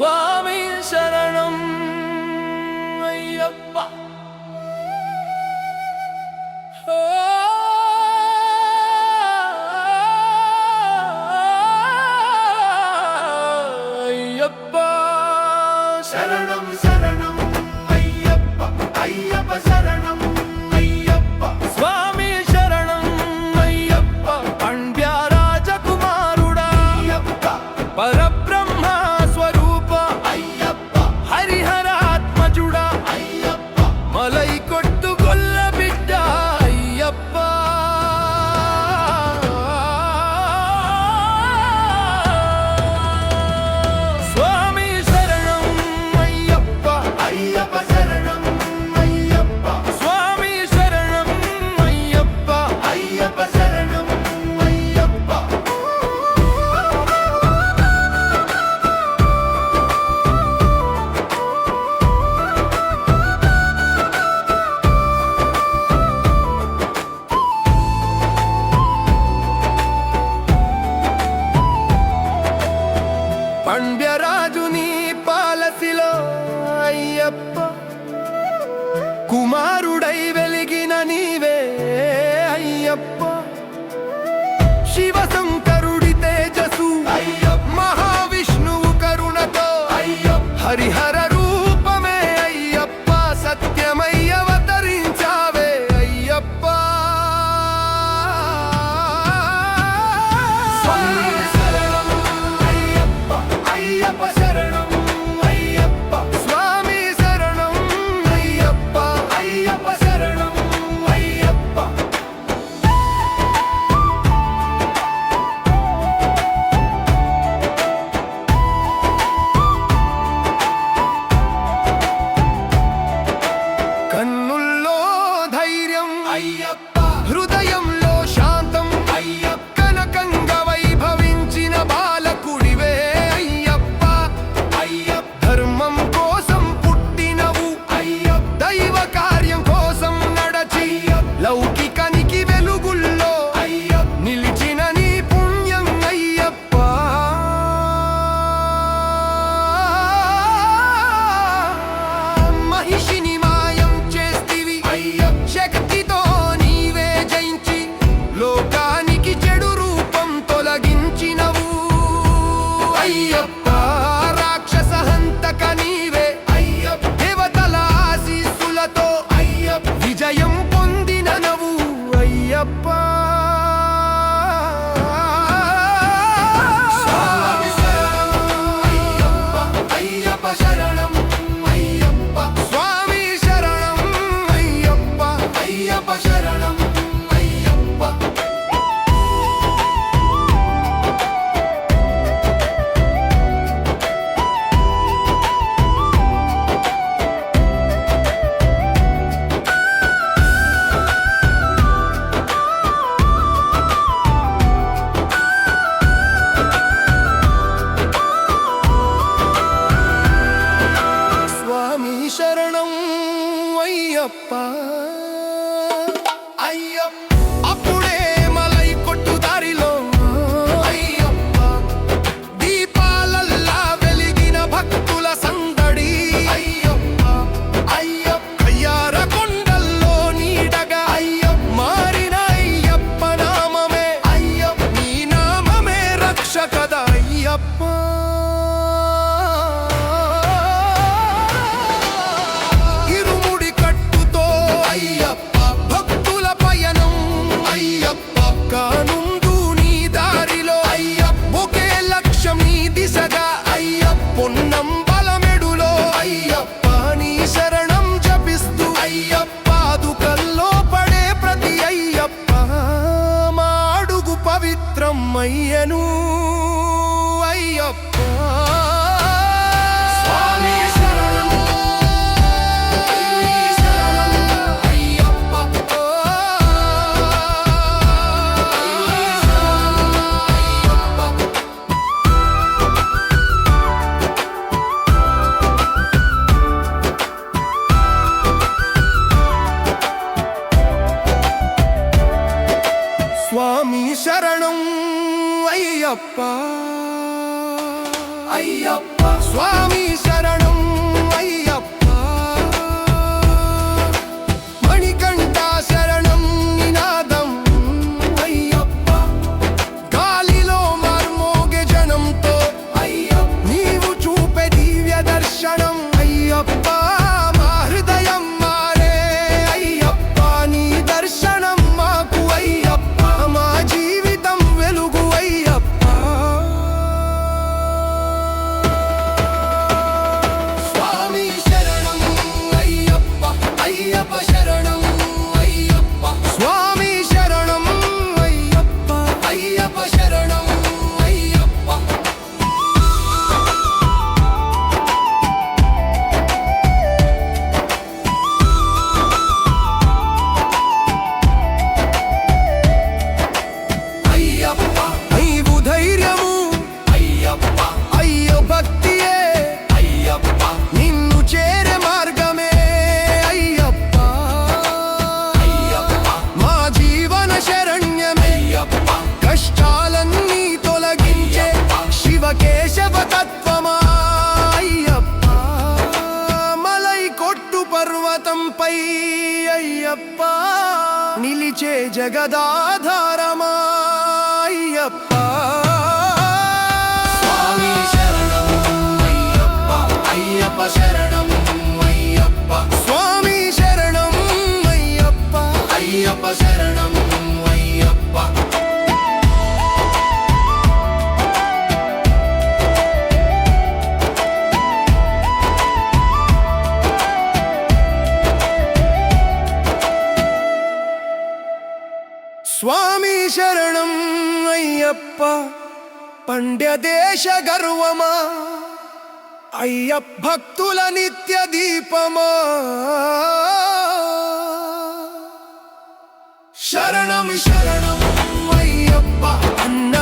స్వామి శరణం అయ్యప్ప. అయ్యప్ప శరణం శరణం అయ్యప్ప, అయ్యప్ప శరణం అయ్యప్ప. స్వామి శరణం అయ్యప్ప. పండ్య రాజకుమారుడా అయ్యప్ప, పరబ్రహ్మ స్వరూప అయ్యప్ప, హరిహరాత్మజుడా అయ్యప్ప. మలై కొట్టు గొల్ల బిడ్డ అయ్యప్ప. స్వామి శరణం అయ్యప్ప. అయ్యప్ప శరణం అయ్యప్ప, స్వామి శరణం అయ్యప్ప. అయ్యప్ప శరణం అయ్యప్ప. పండ్యరాజుని పాలసిలో అయ్యప్ప, కుమారుడై వెలిగిన నీవే అయ్యప్ప. శివశంకరుడి తేజసు అయ్యప్ప, మహావిష్ణువు కరుణతో అయ్యప్ప, హరిహర రూపమే అయ్యప్ప. సత్యమై అవతరించావే అయ్యప్ప. స్వామి శరణం అయ్యప్ప, అయ్యప్ప శరణం అయ్యప్ప. స్వామి శరణం అయ్యప్ప. అయ్యప్ప శరణం అయ్యప్ప. కన్నుల్లో ధైర్యం అయ్యప్ప, హృదయంలో శాంతం అయ్యప్ప, కనకంగా వైభవించిన బాలకుడివే అయ్యప్ప. అయ్యప్ప, ధర్మం కోసం పుట్టినవు అయ్యప్ప, దైవ కార్యం కోసం నడచి లౌకికానికి వెలుగుల్లో అయ్యప్ప. నిలిచిన నీ పుణ్యం అయ్యప్ప. మహిషిని మాయం చేస్తివి అయ్యప్ప, శక్తితో నీవే జయించి లోకానికి చెడు రూపం తొలగించినవు అయ్యప్ప. రాక్షస హంతక నీవే అయ్యప్ప, దేవతల ఆశీస్సులతో అయ్యప్ప. విజయం పొందిననవు అయ్యప్ప. స్వామి శరణం అయ్యప్ప, అయ్యప్ప శరణం అయ్యప్ప. స్వామి శరణం అయ్యప్ప. అయ్యప్ప శరణం అయ్యప్ప. స్వామి శరణం అయ్యప్ప. అయ్యప్ప, అప్పుడే మలై కొట్టు దారిలో అయ్యప్ప, దీపాలల్లా వెలిగిన భక్తుల సందడి అయ్యప్ప, అయ్యప్ప, కయ్యార కొండల్లో నీడగా మారిన అయ్యప్ప నామమే అయ్యప్ప. నీ నామమే రక్షకద అయ్యప్ప. ఇరుముడి కట్టుతో అయ్యప్ప, భక్తుల పయనం అయ్యప్ప, కానుందు నీ దారిలో అయ్యప్ప, ఒకే లక్ష్యం నీ దిశగా అయ్యప్ప, పొన్నం బలమెడులో అయ్యప్ప, నీ శరణం జపిస్తూ అయ్యప్ప. పాదుకల్లో పడే ప్రతి అయ్యప్ప మా అడుగు పవిత్రం అయ్యను అయ్యప్ప. స్వామి శరణం శరణం అయ్యప్ప, అయ్యప్ప. స్వామి శరణం అయ్యప్ప. నిలిచే జగదాధారమా అయ్యప్ప. స్వామి శరణం అయ్యప్ప అయ్యప్ప శరణం అయ్యప్ప స్వామి శరణం అయ్యప్ప. అయ్యప్ప శరణం అయ్యప్ప స్వామి శరణం అయ్యప్ప. పండ్యదేశ గర్వమా అయ్యప్ప భక్తుల నిత్య దీపమా. శరణం శరణం అయ్యప్ప. అన్న